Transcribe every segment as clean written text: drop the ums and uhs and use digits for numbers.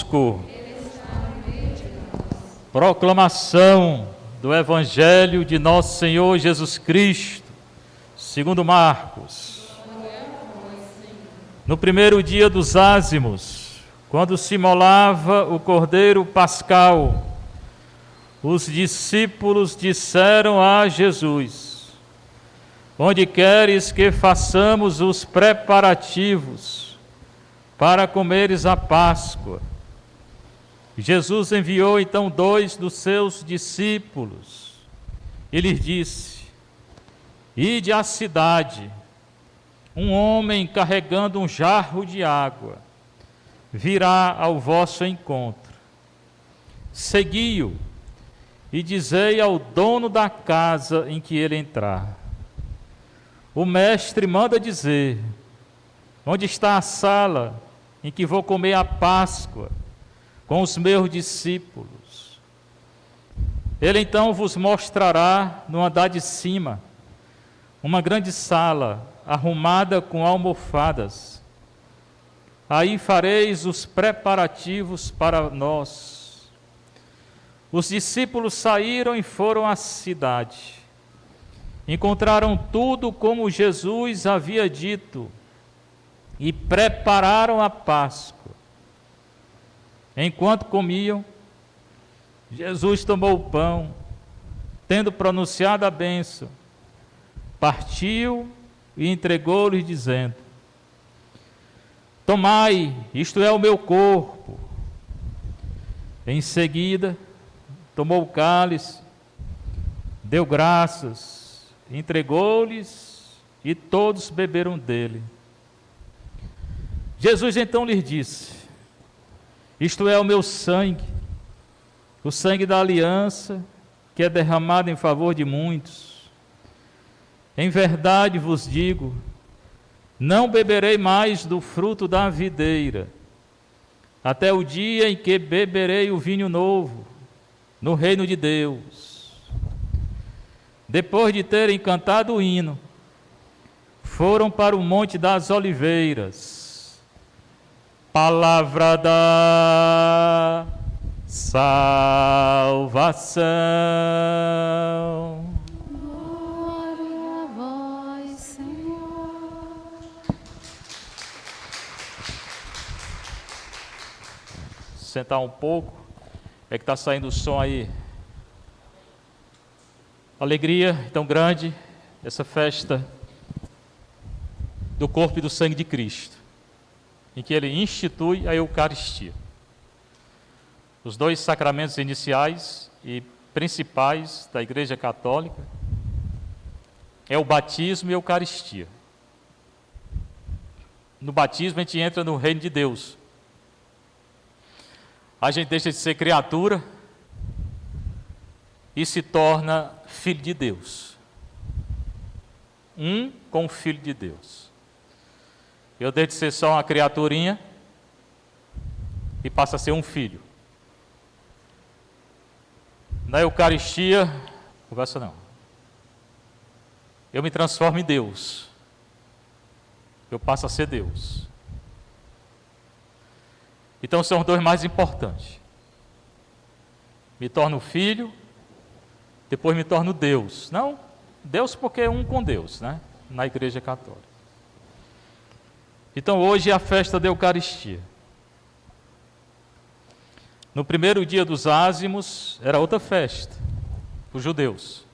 convosco. Proclamação do Evangelho de nosso Senhor Jesus Cristo, segundo Marcos. No primeiro dia dos ázimos, quando se imolava o cordeiro pascal, os discípulos disseram a Jesus: onde queres que façamos os preparativos para comeres a Páscoa? Jesus enviou então 2 dos seus discípulos e lhes disse: ide à cidade, um homem carregando um jarro de água virá ao vosso encontro. Segui-o e dizei ao dono da casa em que ele entrar: o mestre manda dizer, onde está a sala em que vou comer a Páscoa com os meus discípulos? Ele então vos mostrará no andar de cima uma grande sala arrumada com almofadas. Aí fareis os preparativos para nós. Os discípulos saíram e foram à cidade. Encontraram tudo como Jesus havia dito e prepararam a Páscoa. Enquanto comiam, Jesus tomou o pão, tendo pronunciado a bênção, partiu e entregou-lhes, dizendo: tomai, isto é o meu corpo. Em seguida, tomou o cálice, deu graças, entregou-lhes e todos beberam dele. Jesus então lhes disse: isto é o meu sangue, o sangue da aliança, que é derramado em favor de muitos. Em verdade vos digo, não beberei mais do fruto da videira, até o dia em que beberei o vinho novo, no reino de Deus. Depois de terem cantado o hino, foram para o Monte das Oliveiras. Palavra da salvação. Glória a vós, Senhor. Sentar um pouco, é que está saindo o som aí. Alegria tão grande, essa festa do corpo e do sangue de Cristo, em que ele institui a Eucaristia. Os 2 sacramentos iniciais e principais da Igreja Católica é o batismo e a Eucaristia. No batismo a gente entra no reino de Deus. A gente deixa de ser criatura e se torna filho de Deus. Um com o Filho de Deus. Eu deixo de ser só uma criaturinha e passo a ser um filho. Na Eucaristia, conversa não. Eu me transformo em Deus. Eu passo a ser Deus. Então são os 2 mais importantes. Me torno filho, depois me torno Deus. Não, Deus porque é um com Deus, né? Na Igreja Católica. Então hoje é a festa da Eucaristia. No primeiro dia dos ázimos era outra festa, os judeus.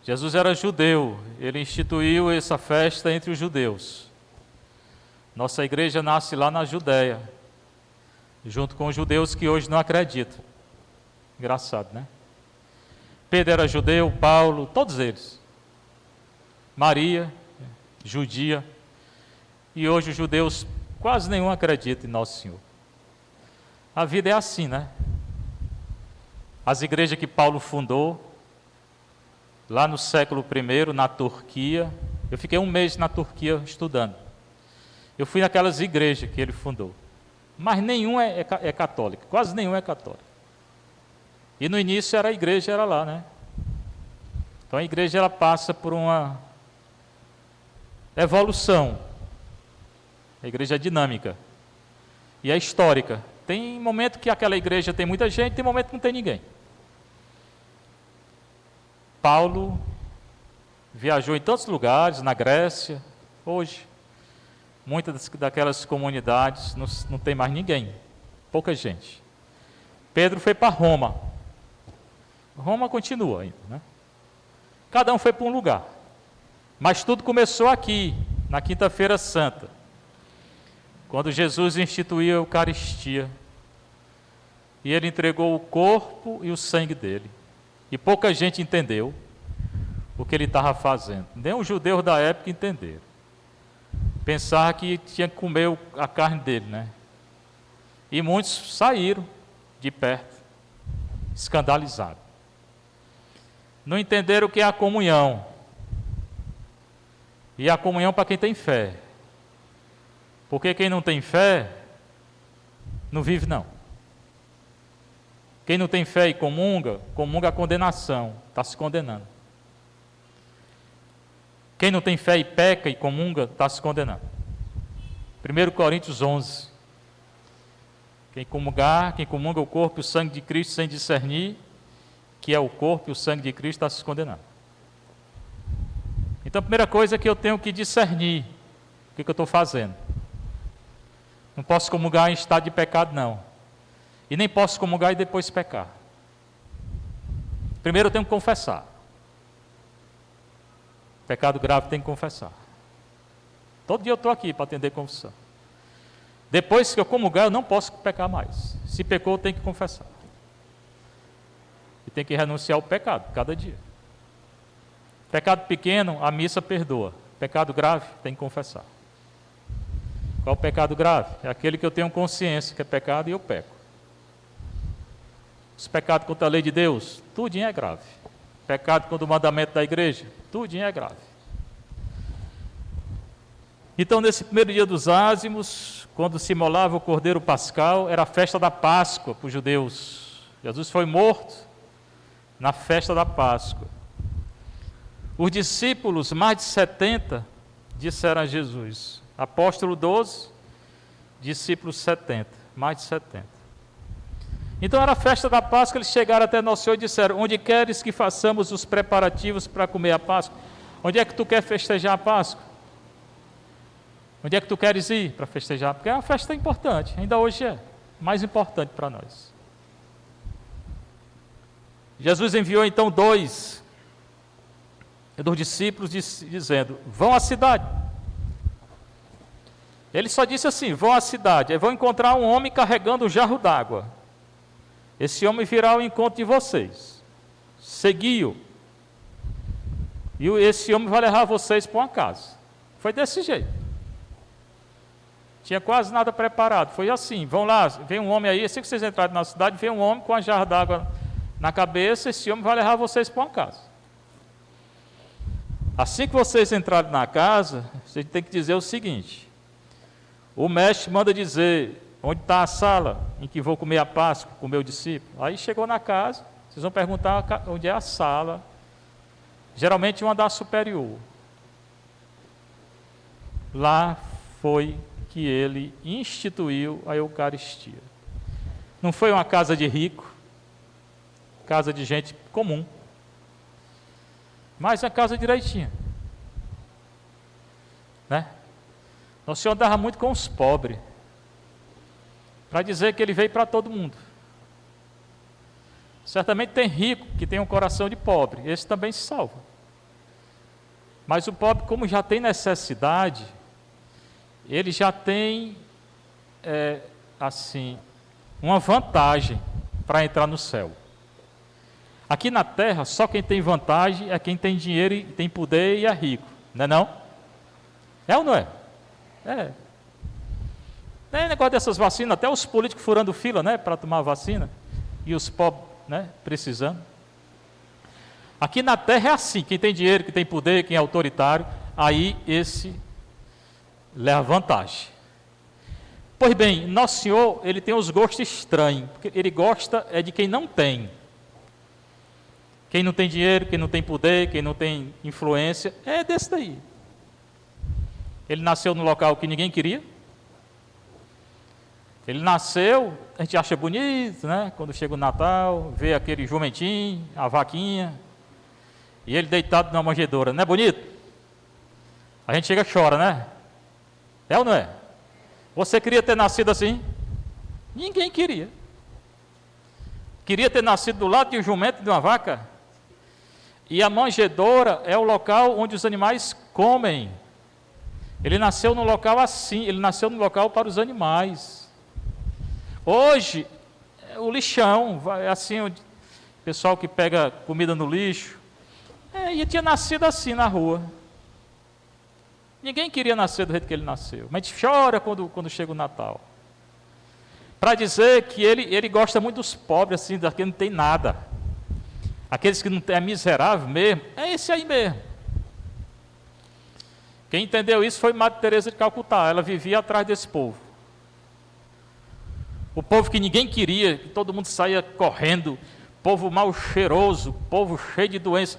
Jesus era judeu, ele instituiu essa festa entre os judeus. Nossa igreja nasce lá na Judéia, junto com os judeus que hoje não acreditam. Engraçado, né? Pedro era judeu, Paulo, todos eles. Maria, judia. E hoje os judeus, quase nenhum acredita em Nosso Senhor. A vida é assim, né? As igrejas que Paulo fundou, lá no século I, na Turquia, eu fiquei 1 mês na Turquia estudando. Eu fui naquelas igrejas que ele fundou, mas nenhum é católico, quase nenhum é católico. E no início a igreja era lá, né? Então a igreja ela passa por uma evolução. A igreja é dinâmica e é histórica. Tem momento que aquela igreja tem muita gente, tem momento que não tem ninguém. Paulo viajou em tantos lugares, na Grécia, hoje, muitas daquelas comunidades não tem mais ninguém, pouca gente. Pedro foi para Roma. Roma continua ainda, né? Cada um foi para um lugar. Mas tudo começou aqui, na Quinta-feira Santa, quando Jesus instituiu a Eucaristia. E ele entregou o corpo e o sangue dele. E pouca gente entendeu o que ele estava fazendo. Nem os judeus da época entenderam. Pensavam que tinha que comer a carne dele, né? E muitos saíram de perto, escandalizados. Não entenderam o que é a comunhão. E a comunhão para quem tem fé. Porque quem não tem fé, não vive não. Quem não tem fé e comunga a condenação, está se condenando. Quem não tem fé e peca e comunga, está se condenando. 1 Coríntios 11. Quem comunga o corpo e o sangue de Cristo sem discernir que é o corpo e o sangue de Cristo, está se condenando. Então a primeira coisa é que eu tenho que discernir o que eu estou fazendo. Não posso comungar em estado de pecado, não. E nem posso comungar e depois pecar. Primeiro eu tenho que confessar. Pecado grave tem que confessar. Todo dia eu estou aqui para atender confissão. Depois que eu comungar, eu não posso pecar mais. Se pecou, eu tenho que confessar. E tem que renunciar ao pecado, cada dia. Pecado pequeno, a missa perdoa. Pecado grave, tem que confessar. Qual o pecado grave? É aquele que eu tenho consciência que é pecado e eu peco. Os pecados contra a lei de Deus, tudinho é grave. Pecado contra o mandamento da igreja, tudinho é grave. Então, nesse primeiro dia dos ázimos, quando se imolava o cordeiro pascal, era a festa da Páscoa para os judeus. Jesus foi morto na festa da Páscoa. Os discípulos, mais de 70, disseram a Jesus. Apóstolo 12, discípulos 70, mais de 70. Então era a festa da Páscoa, eles chegaram até Nosso Senhor e disseram: onde queres que façamos os preparativos para comer a Páscoa? Onde é que tu quer festejar a Páscoa? Onde é que tu queres ir para festejar? Porque é uma festa importante, ainda hoje é mais importante para nós. Jesus enviou então dois dos discípulos dizendo: vão à cidade. Ele só disse assim: vão à cidade, aí vão encontrar um homem carregando um jarro d'água. Esse homem virá ao encontro de vocês. Segui-o. E esse homem vai levar vocês para uma casa. Foi desse jeito. Tinha quase nada preparado. Foi assim: vão lá, vem um homem aí, assim que vocês entrarem na cidade, vem um homem com a jarra d'água na cabeça, esse homem vai levar vocês para uma casa. Assim que vocês entrarem na casa, vocês têm que dizer o seguinte: o mestre manda dizer onde está a sala em que vou comer a Páscoa com o meu discípulo. Aí chegou na casa, vocês vão perguntar onde é a sala, geralmente um andar superior. Lá foi que ele instituiu a Eucaristia. Não foi uma casa de rico, casa de gente comum, mas a casa direitinha, né? Nosso Senhor andava muito com os pobres, para dizer que ele veio para todo mundo. Certamente tem rico que tem um coração de pobre, esse também se salva. Mas o pobre, como já tem necessidade, ele já tem, uma vantagem para entrar no céu. Aqui na terra, só quem tem vantagem é quem tem dinheiro e tem poder e é rico, não é não? É ou não é? É. Não é negócio dessas vacinas, até os políticos furando fila, né, para tomar a vacina, e os pobres, né, precisando. Aqui na terra é assim: quem tem dinheiro, quem tem poder, quem é autoritário, aí esse leva vantagem. Pois bem, Nosso Senhor, ele tem os gostos estranhos, porque ele gosta de quem não tem. Quem não tem dinheiro, quem não tem poder, quem não tem influência, é desse daí. Ele nasceu no local que ninguém queria. Ele nasceu, a gente acha bonito, né? Quando chega o Natal, vê aquele jumentinho, a vaquinha, e ele deitado na manjedoura, não é bonito? A gente chega e chora, né? É ou não é? Você queria ter nascido assim? Ninguém queria. Queria ter nascido do lado de um jumento e de uma vaca? E a manjedoura é o local onde os animais comem. Ele nasceu num local assim, ele nasceu num local para os animais. Hoje, o lixão, é assim, o pessoal que pega comida no lixo, e tinha nascido assim na rua. Ninguém queria nascer do jeito que ele nasceu, mas a gente chora quando chega o Natal. Para dizer que ele gosta muito dos pobres, assim, daquele que não tem nada. Aqueles que não é miserável mesmo, é esse aí mesmo. Quem entendeu isso foi Madre Teresa de Calcutá, ela vivia atrás desse povo. O povo que ninguém queria, que todo mundo saía correndo, povo mal cheiroso, povo cheio de doença,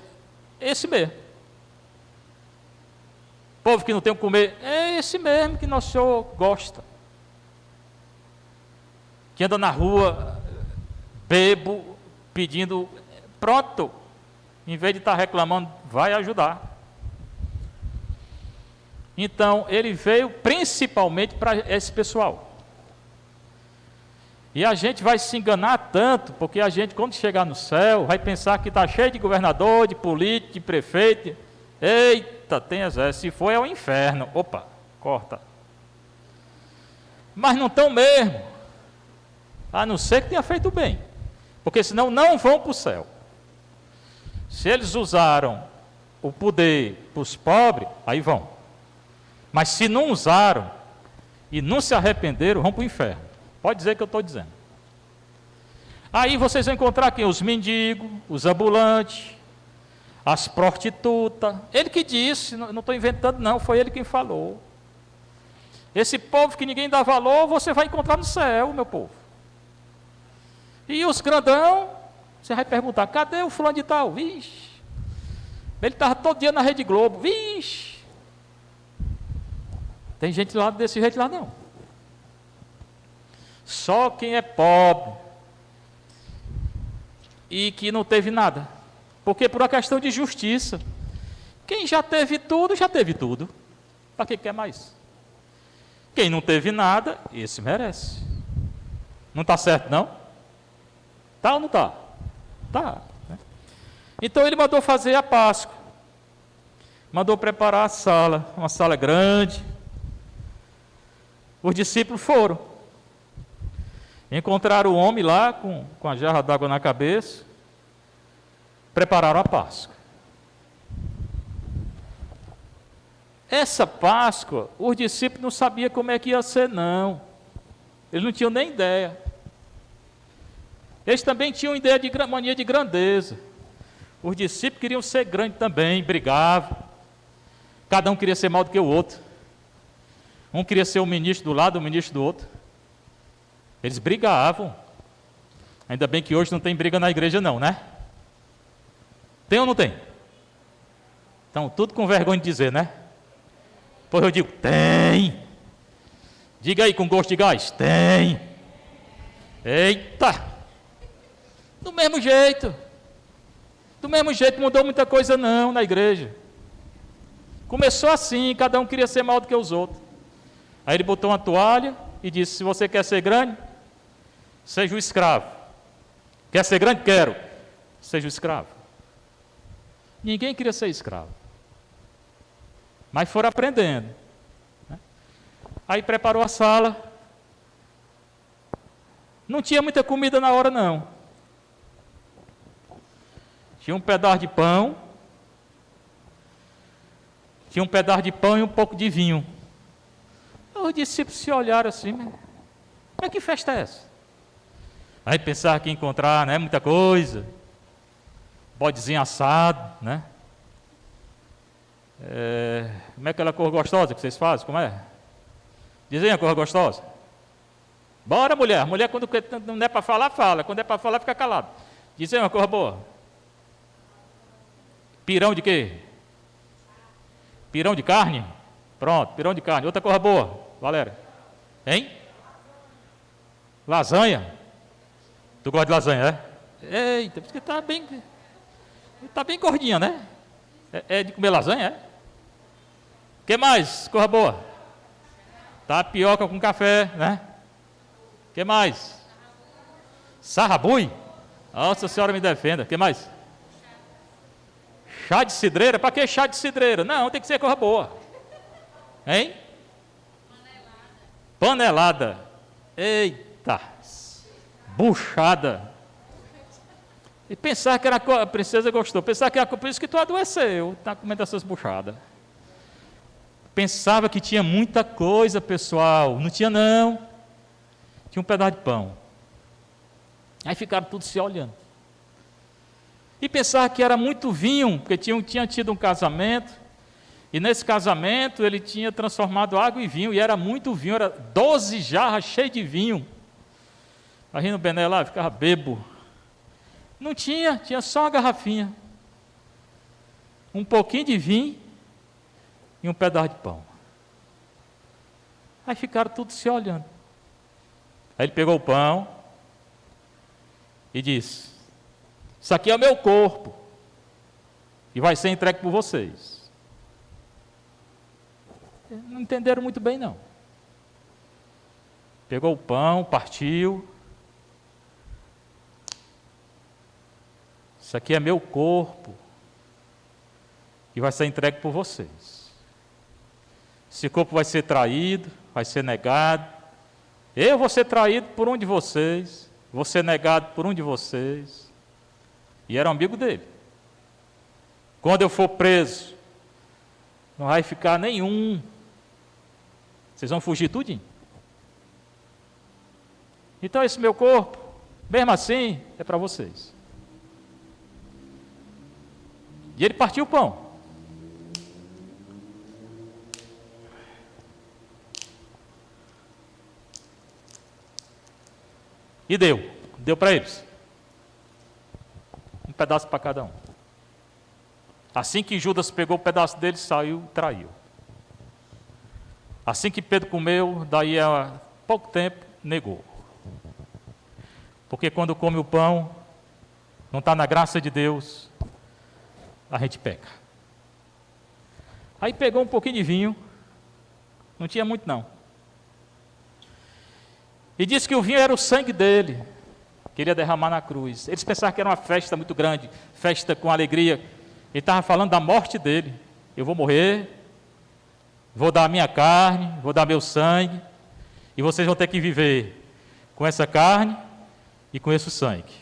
esse mesmo. Povo que não tem o que comer, é esse mesmo que nosso Senhor gosta. Que anda na rua, bebo, pedindo, pronto, em vez de estar reclamando, vai ajudar. Então, ele veio principalmente para esse pessoal. E a gente vai se enganar tanto, porque a gente, quando chegar no céu, vai pensar que está cheio de governador, de político, de prefeito. Eita, tem exército. Se for, é o inferno. Opa, corta. Mas não estão mesmo. A não ser que tenha feito bem. Porque senão não vão para o céu. Se eles usaram o poder para os pobres, aí vão. Mas se não usaram e não se arrependeram, vão para o inferno. Pode dizer que eu estou dizendo. Aí vocês vão encontrar aqui os mendigos, os ambulantes, as prostitutas. Ele que disse, não estou inventando não, foi ele quem falou. Esse povo que ninguém dá valor, você vai encontrar no céu, meu povo. E os grandão, você vai perguntar, cadê o fulano de tal? Vixe, ele estava todo dia na Rede Globo. Vixe, tem gente lá desse jeito lá não. Só quem é pobre e que não teve nada. Porque por uma questão de justiça. Quem já teve tudo, já teve tudo. Para que quer mais? Quem não teve nada, esse merece. Não está certo, não? Está ou não está? Está. Né? Então ele mandou fazer a Páscoa. Mandou preparar a sala, uma sala grande. Os discípulos foram. Encontraram o homem lá com a jarra d'água na cabeça, prepararam a Páscoa. Essa Páscoa, os discípulos não sabiam como é que ia ser, não. Eles não tinham nem ideia. Eles também tinham ideia de mania de grandeza. Os discípulos queriam ser grandes também, brigavam. Cada um queria ser maior do que o outro. Um queria ser o ministro do lado, o ministro do outro. Eles brigavam. Ainda bem que hoje não tem briga na igreja não, né? Tem ou não tem? Então, tudo com vergonha de dizer, né? Pois eu digo, tem. Diga aí com gosto de gás, tem. Eita! Do mesmo jeito. Do mesmo jeito, mudou muita coisa não na igreja. Começou assim, cada um queria ser maior do que os outros. Aí ele botou uma toalha e disse, se você quer ser grande, seja o escravo. Quer ser grande? Quero. Seja o escravo. Ninguém queria ser escravo. Mas foram aprendendo. Né? Aí preparou a sala. Não tinha muita comida na hora, não. Tinha um pedaço de pão. Tinha um pedaço de pão e um pouco de vinho. Os discípulos se olharam assim, mas que festa é essa? Aí pensar que encontrar, né, muita coisa, bodezinho assado, né? Como é aquela cor gostosa que vocês fazem? Como é? Dizem a cor gostosa. Bora, mulher. Mulher, quando não é para falar, fala. Quando é para falar, fica calado. Dizem uma cor boa. Pirão de quê? Pirão de carne? Pronto, pirão de carne. Outra cor boa, Valéria. Hein? Lasanha. Tu gosta de lasanha, é? Eita, porque tá bem gordinha, né? É de comer lasanha, é? O que mais? Coisa boa. Tapioca com café, né? O que mais? Sarrabui. Nossa Senhora me defenda. O que mais? Chá de cidreira? Para que chá de cidreira? Não, tem que ser coisa boa. Hein? Panelada. Eita. Buchada. E pensar que era a princesa gostou. Pensar que era por isso que tu adoeceu. Está comendo essas buchadas. Pensava que tinha muita coisa, pessoal. Não tinha, não. Tinha um pedaço de pão. Aí ficaram todos se olhando. E pensava que era muito vinho, porque tinha tido um casamento. E nesse casamento ele tinha transformado água em vinho. E era muito vinho, era 12 jarras cheias de vinho. Imagina o Bené lá, ficava bebo. Não tinha só uma garrafinha. Um pouquinho de vinho e um pedaço de pão. Aí ficaram todos se olhando. Aí ele pegou o pão e disse: isso aqui é o meu corpo e vai ser entregue por vocês. Não entenderam muito bem, não. Pegou o pão, partiu. Isso aqui é meu corpo e vai ser entregue por vocês. Esse corpo vai ser traído, vai ser negado. Eu vou ser traído por um de vocês, vou ser negado por um de vocês. E era um amigo dele. Quando eu for preso, não vai ficar nenhum. Vocês vão fugir tudinho. Então esse meu corpo, mesmo assim, é para vocês. E ele partiu o pão. E deu para eles. Um pedaço para cada um. Assim que Judas pegou o pedaço dele, saiu e traiu. Assim que Pedro comeu, daí a pouco tempo, negou. Porque quando come o pão, não está na graça de Deus, a gente peca. Aí pegou um pouquinho de vinho, não tinha muito não. E disse que o vinho era o sangue dele, queria derramar na cruz. Eles pensavam que era uma festa muito grande, festa com alegria. Ele estava falando da morte dele. Eu vou morrer, vou dar a minha carne, vou dar meu sangue, e vocês vão ter que viver com essa carne e com esse sangue.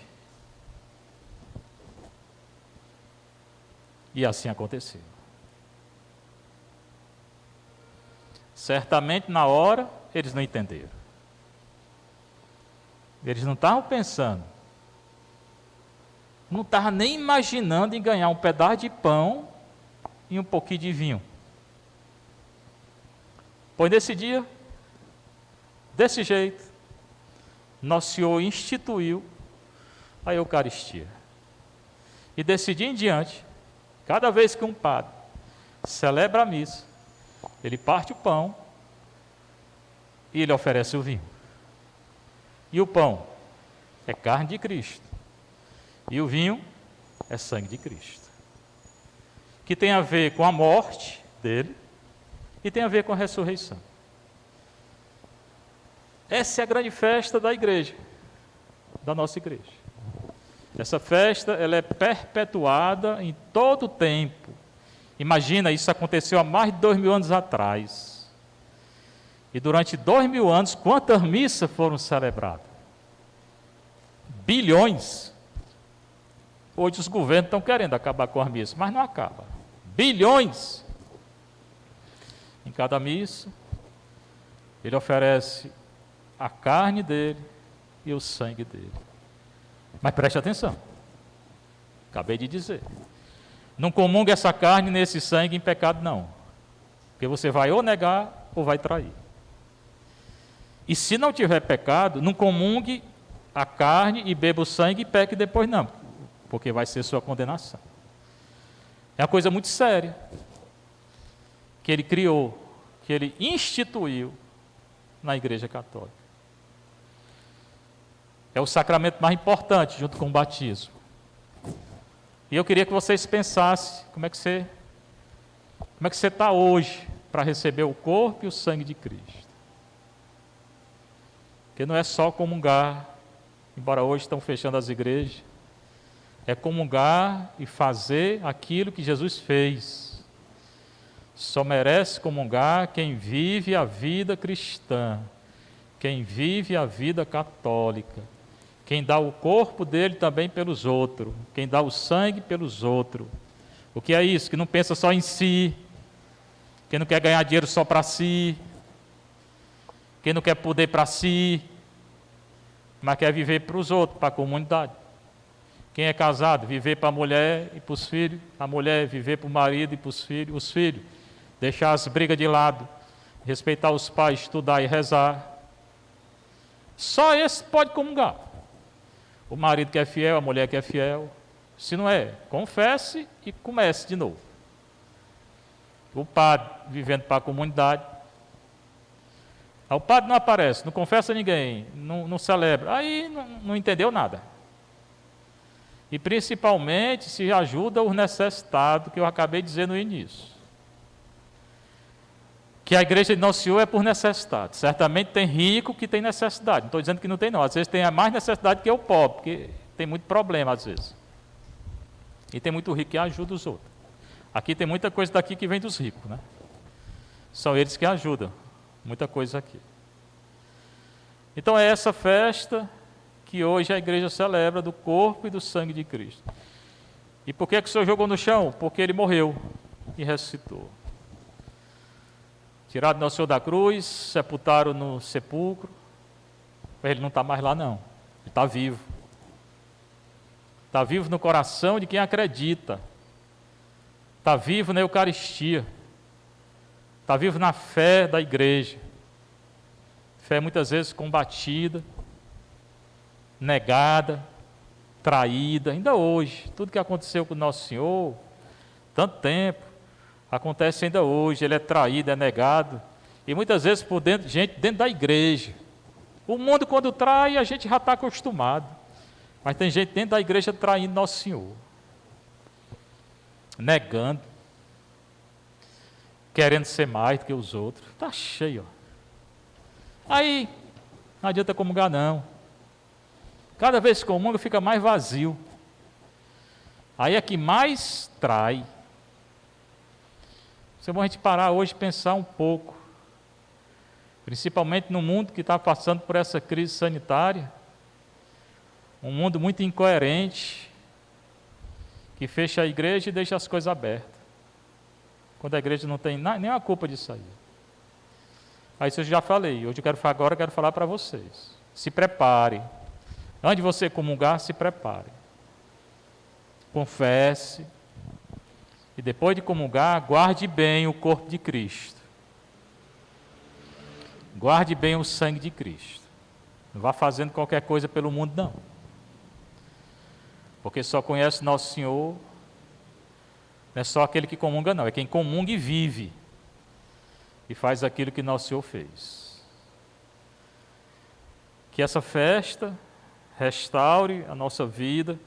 E assim aconteceu. Certamente na hora eles não entenderam. Eles não estavam pensando, não estavam nem imaginando em ganhar um pedaço de pão e um pouquinho de vinho. Pois nesse dia, desse jeito, Nosso Senhor instituiu a Eucaristia. E desse dia em diante, cada vez que um padre celebra a missa, ele parte o pão e ele oferece o vinho. E o pão é carne de Cristo. E o vinho é sangue de Cristo. Que tem a ver com a morte dele e tem a ver com a ressurreição. Essa é a grande festa da igreja, da nossa igreja. Essa festa, ela é perpetuada em todo o tempo. Imagina, isso aconteceu há mais de 2000 anos atrás. E durante 2000 anos, quantas missas foram celebradas? Bilhões. Hoje os governos estão querendo acabar com as missas, mas não acaba. Bilhões. Em cada missa, ele oferece a carne dele e o sangue dele. Mas preste atenção. Acabei de dizer. Não comungue essa carne nesse sangue em pecado, não. Porque você vai ou negar ou vai trair. E se não tiver pecado, não comungue a carne e beba o sangue e peque depois não. Porque vai ser sua condenação. É uma coisa muito séria. Que ele criou, que ele instituiu na Igreja Católica. é o sacramento mais importante, junto com o batismo. E eu queria que vocês pensassem como é que você está hoje para receber o corpo e o sangue de Cristo. Porque não é só comungar, embora hoje estão fechando as igrejas, é comungar e fazer aquilo que Jesus fez. Só merece comungar quem vive a vida cristã, quem vive a vida católica, quem dá o corpo dele também pelos outros, quem dá o sangue pelos outros. O que é isso? Que não pensa só em si, quem não quer ganhar dinheiro só para si, quem não quer poder para si, mas quer viver para os outros, para a comunidade. Quem é casado, viver para a mulher e para os filhos, a mulher viver para o marido e para os filhos deixar as brigas de lado, respeitar os pais, estudar e rezar. Só esse pode comungar. O marido que é fiel, a mulher que é fiel. Se não é, confesse e comece de novo. O padre vivendo para a comunidade. O padre não aparece, não confessa ninguém, não celebra. Aí não entendeu nada. E principalmente se ajuda os necessitados, que eu acabei de dizer no início. Que a igreja de Nosso Senhor é por necessidade. Certamente tem rico que tem necessidade. Não estou dizendo que não tem não. Às vezes tem mais necessidade que o pobre, porque tem muito problema às vezes. E tem muito rico que ajuda os outros. Aqui tem muita coisa daqui que vem dos ricos, né? São eles que ajudam. Muita coisa aqui. Então é essa festa que hoje a igreja celebra do corpo e do sangue de Cristo. E por que o Senhor jogou no chão? Porque Ele morreu e ressuscitou. Tirado Nosso Senhor da cruz, sepultaram no sepulcro. Ele não está mais lá não, Ele está vivo. Está vivo no coração de quem acredita. Está vivo na Eucaristia. Está vivo na fé da igreja. Fé muitas vezes combatida, negada, traída, ainda hoje. Tudo que aconteceu com Nosso Senhor, tanto tempo, acontece ainda hoje. Ele é traído, é negado, e muitas vezes por dentro, gente dentro da igreja. O mundo quando trai, a gente já está acostumado, mas tem gente dentro da igreja traindo Nosso Senhor, negando, querendo ser mais do que os outros. Está cheio, ó. Aí não adianta comungar não. Cada vez que comunga fica mais vazio. Aí é que mais trai. É bom a gente parar hoje e pensar um pouco, principalmente no mundo que está passando por essa crise sanitária, um mundo muito incoerente, que fecha a igreja e deixa as coisas abertas, quando a igreja não tem nenhuma culpa disso aí. Aí isso eu já falei, hoje eu quero falar para vocês. Se prepare. Antes de você comungar, se prepare. Confesse. E depois de comungar, guarde bem o corpo de Cristo. Guarde bem o sangue de Cristo. Não vá fazendo qualquer coisa pelo mundo, não. Porque só conhece Nosso Senhor, não é só aquele que comunga, não. É quem comunga e vive. E faz aquilo que Nosso Senhor fez. Que essa festa restaure a nossa vida,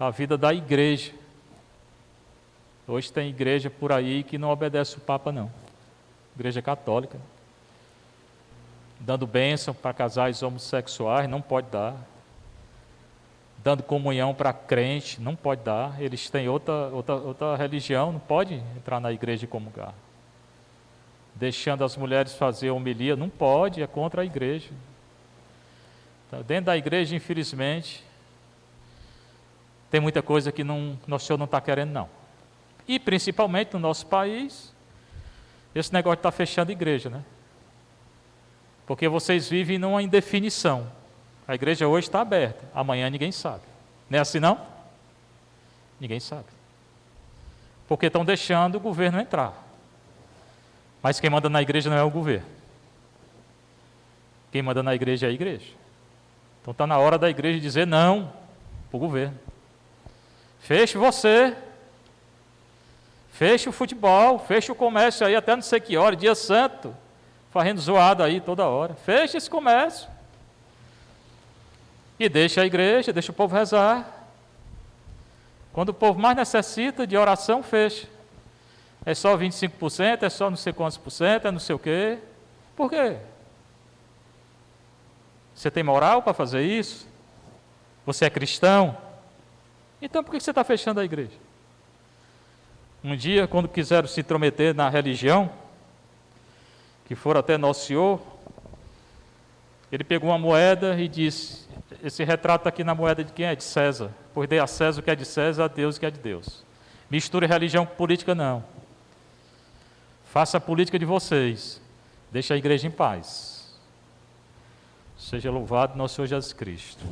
a vida da igreja. Hoje tem igreja por aí que não obedece o Papa, não. Igreja católica. Dando bênção para casais homossexuais, não pode dar. Dando comunhão para crente, não pode dar. Eles têm outra religião, não pode entrar na igreja e comungar. Deixando as mulheres fazer homilia, não pode, é contra a igreja. Então, dentro da igreja, infelizmente, tem muita coisa que Nosso Senhor não está querendo, não. E principalmente no nosso país, esse negócio de estar fechando a igreja, né? Porque vocês vivem numa indefinição. A igreja hoje está aberta, amanhã ninguém sabe. Não é assim não? Ninguém sabe. Porque estão deixando o governo entrar. Mas quem manda na igreja não é o governo. Quem manda na igreja é a igreja. Então está na hora da igreja dizer não para o governo. Feche você. Feche o futebol, feche o comércio aí até não sei que hora, dia santo, fazendo zoada aí toda hora. Feche esse comércio. E deixa a igreja, deixa o povo rezar. Quando o povo mais necessita de oração, fecha. É só 25%, é só não sei quantos por cento, é não sei o quê. Por quê? Você tem moral para fazer isso? Você é cristão? Então por que você está fechando a igreja? Um dia, quando quiseram se intrometer na religião, que foram até Nosso Senhor, ele pegou uma moeda e disse: esse retrato aqui na moeda de quem é? De César. Pois dê a César o que é de César, a Deus o que é de Deus. Misture religião com política, não. Faça a política de vocês. Deixe a igreja em paz. Seja louvado nosso Senhor Jesus Cristo.